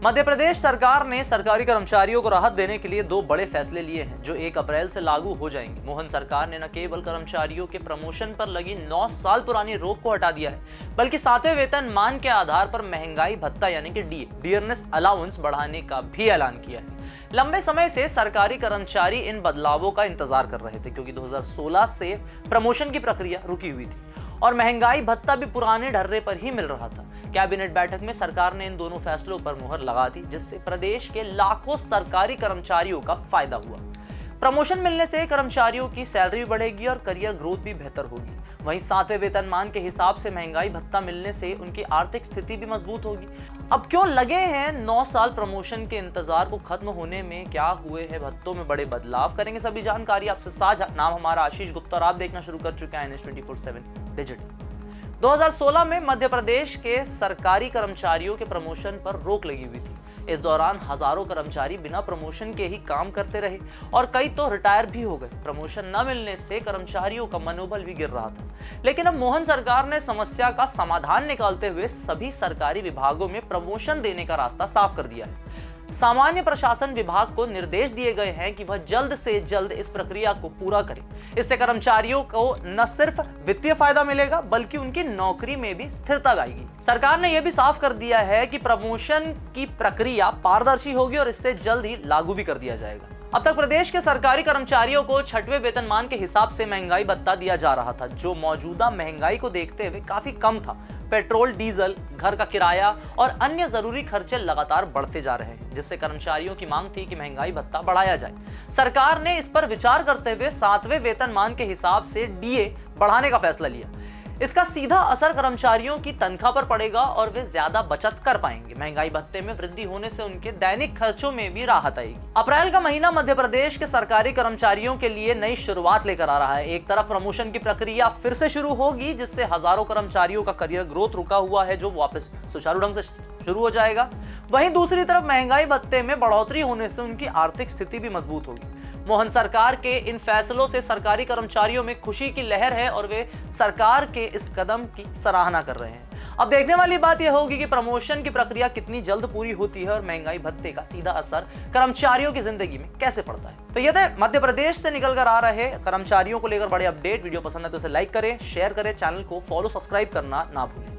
मध्य प्रदेश सरकार ने सरकारी कर्मचारियों को राहत देने के लिए दो बड़े फैसले लिए हैं जो 1 अप्रैल से लागू हो जाएंगे। मोहन सरकार ने न केवल कर्मचारियों के प्रमोशन पर लगी 9 साल पुरानी रोक को हटा दिया है, बल्कि 7वें वेतनमान के आधार पर महंगाई भत्ता यानी कि डियरनेस अलाउंस बढ़ाने का भी ऐलान किया है। लंबे समय से सरकारी कर्मचारी इन बदलावों का इंतजार कर रहे थे, क्योंकि 2016 से प्रमोशन की प्रक्रिया रुकी हुई थी और महंगाई भत्ता भी पुराने ढर्रे पर ही मिल रहा था। कैबिनेट बैठक में सरकार ने इन दोनों फैसलों पर मुहर लगा दी, जिससे प्रदेश के लाखों सरकारी कर्मचारियों का फायदा हुआ। प्रमोशन मिलने से कर्मचारियों की सैलरी भी बढ़ेगी और करियर ग्रोथ भी बेहतर होगी। वहीं 7वें वेतनमान के हिसाब से महंगाई भत्ता मिलने से उनकी आर्थिक स्थिति भी मजबूत होगी। अब क्यों लगे हैं 9 साल प्रमोशन के इंतजार को खत्म होने में, क्या हुए हैं भत्तों में बड़े बदलाव, करेंगे सभी जानकारी आपसे साझा। नाम हमारा आशीष गुप्ता और आप देखना शुरू कर चुके हैं NH24/7 डिजिटल। 2016 में मध्य प्रदेश के सरकारी कर्मचारियों के प्रमोशन पर रोक लगी हुई थी। इस दौरान हजारों कर्मचारी बिना प्रमोशन के ही काम करते रहे और कई तो रिटायर भी हो गए। प्रमोशन न मिलने से कर्मचारियों का मनोबल भी गिर रहा था। लेकिन अब मोहन सरकार ने समस्या का समाधान निकालते हुए सभी सरकारी विभागों में प्रमोशन देने का रास्ता साफ कर दिया है। सामान्य प्रशासन विभाग को निर्देश दिए गए हैं कि वह जल्द से जल्द इस प्रक्रिया को पूरा करे। इससे कर्मचारियों को न सिर्फ वित्तीय फायदा मिलेगा, बल्कि उनकी नौकरी में भी स्थिरता आएगी। सरकार ने यह भी साफ कर दिया है कि प्रमोशन की प्रक्रिया पारदर्शी होगी और इससे जल्द ही लागू भी कर दिया जाएगा। अब तक प्रदेश के सरकारी कर्मचारियों को 6वें वेतनमान के हिसाब से महंगाई भत्ता दिया जा रहा था, जो मौजूदा महंगाई को देखते हुए काफी कम था। पेट्रोल, डीजल, घर का किराया और अन्य जरूरी खर्चे लगातार बढ़ते जा रहे हैं, जिससे कर्मचारियों की मांग थी कि महंगाई भत्ता बढ़ाया जाए। सरकार ने इस पर विचार करते हुए 7वें वेतनमान के हिसाब से डीए बढ़ाने का फैसला लिया। इसका सीधा असर कर्मचारियों की तनख्वाह पर पड़ेगा और वे ज्यादा बचत कर पाएंगे। महंगाई भत्ते में वृद्धि होने से उनके दैनिक खर्चों में भी राहत आएगी। अप्रैल का महीना मध्य प्रदेश के सरकारी कर्मचारियों के लिए नई शुरुआत लेकर आ रहा है। एक तरफ प्रमोशन की प्रक्रिया फिर से शुरू होगी, जिससे हजारों कर्मचारियों का करियर ग्रोथ रुका हुआ है जो वापस सुचारू ढंग से शुरू हो जाएगा। वहीं दूसरी तरफ महंगाई भत्ते में बढ़ोतरी होने से उनकी आर्थिक स्थिति भी मजबूत होगी। मोहन सरकार के इन फैसलों से सरकारी कर्मचारियों में खुशी की लहर है और वे सरकार के इस कदम की सराहना कर रहे हैं। अब देखने वाली बात यह होगी कि प्रमोशन की प्रक्रिया कितनी जल्द पूरी होती है और महंगाई भत्ते का सीधा असर कर्मचारियों की जिंदगी में कैसे पड़ता है। तो ये थे मध्य प्रदेश से निकल कर आ रहे कर्मचारियों को लेकर बड़े अपडेट। वीडियो पसंद है तो इसे लाइक करें, शेयर करें, चैनल को फॉलो सब्सक्राइब करना ना भूलें।